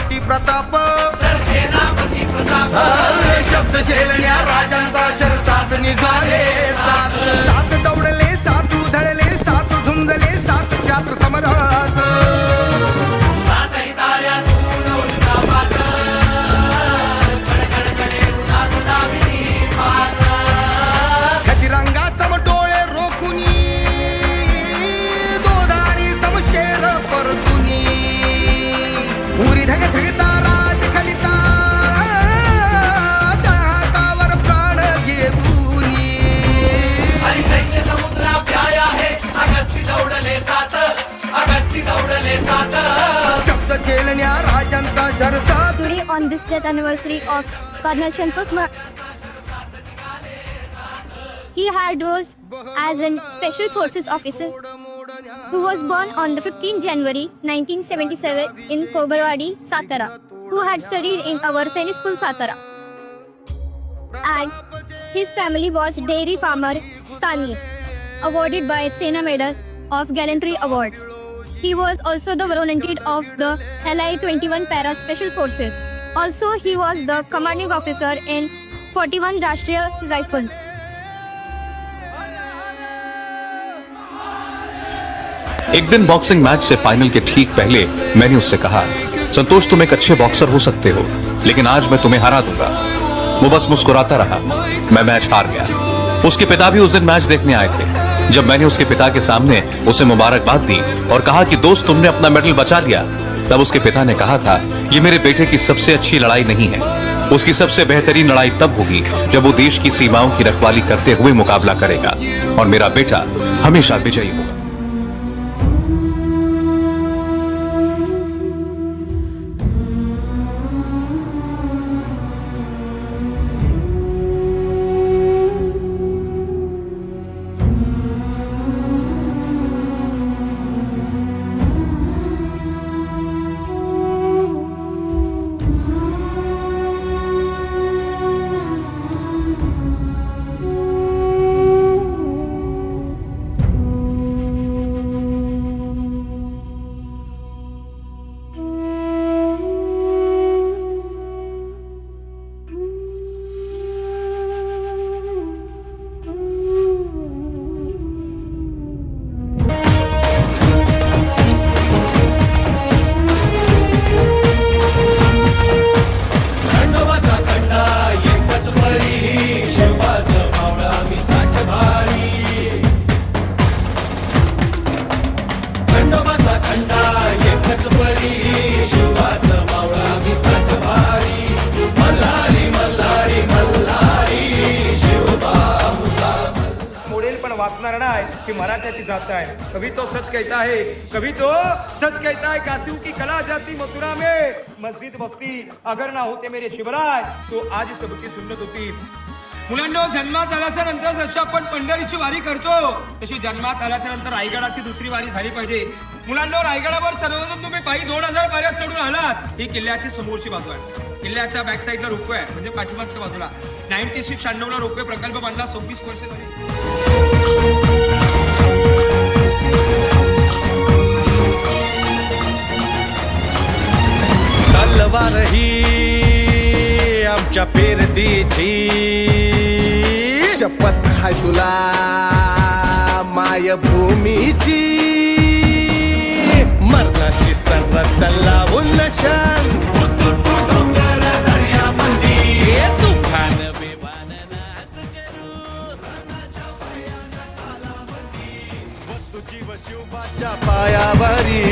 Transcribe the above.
सेनापती प्रताप शब्द झेलण्या राजांचा शरसात निघाले सात सात दौडले सात उधळले सात झुंजले सात छात्र समरास खतिरंगा समटोळे रोखुनी दोधारी समशेर परतुनी उरी धग धगता राज खलिता हातावर प्राण घेऊनी सैन्य समुद्रा व्याया है अगस्ती दौडले सात शब्द झेलण्या राजांचा शरसात. Today on this death anniversary of Colonel Santosh he had rose as a special forces officer who was born on the 15th January 1977 in Kobarwadi, Satara, who had studied in our Sainik School Satara. And his family was dairy farmer Stani, awarded by Sena Medal of Gallantry Award. He was also the volunteer of the LI-21 Para Special Forces. Also, he was the commanding officer in 41 Rashtriya Rifles. एक दिन boxing match से final के ठीक पहले मैंने उससे कहा, संतोष तुम एक अच्छे boxer हो सकते हो, लेकिन आज मैं तुम्हें हरा दूंगा। वो बस मुस्कुराता रहा। मैं मैच हार गया। उसके पिता भी उस दिन मैच देखने आए थे। जब मैंने उसके पिता के सामने उसे मुबारकबाद दी और कहा कि दोस्त तुमने अपना मेडल बचा लिया, तब उसके पिता ने कहा था, ये मेरे बेटे की सबसे अच्छी लड़ाई नहीं है। उसकी सबसे बेहतरीन लड़ाई तब होगी जब वो देश की सीमाओं की रखवाली करते हुए मुकाबला करेगा और मेरा बेटा हमेशा विजयी होगा। वाचणार नाही की मराठ्याची जात आहे। कभी तो सच कहता है कासियों की कला जाती मथुरा में मस्जिद बस्ती अगर ना होते मेरे शिवराय तो आज सबकी सुन्नत होती। मुलांनो, जन्मात आल्याच्या नंतर जशी आपण पंढरीची वारी करतो तशी जन्मात आल्याच्या नंतर रायगडाची दुसरी वारी झाली पाहिजे। मुलांनो, रायगडावर सर्वजण तुम्ही पायी 2000 पायऱ्या चढून आलात। ही किल्ल्याची समोरची बाजू आहे। किल्ल्याच्या बॅक साईडला रोपवे आहे, म्हणजे पाठीमागच्या बाजूला 96-96 ला रोपवे प्रकल्प बांधला। 26 वर्ष झाली। तलवार ही आमच्या पेरतीची शपथ हाय तुला मायभूमीची मरणाशी सर्वत लावून नशान डोंगर दर्यामंदी तुफान बेवान नाच करू तुझी व शिवबाच्या पायावरी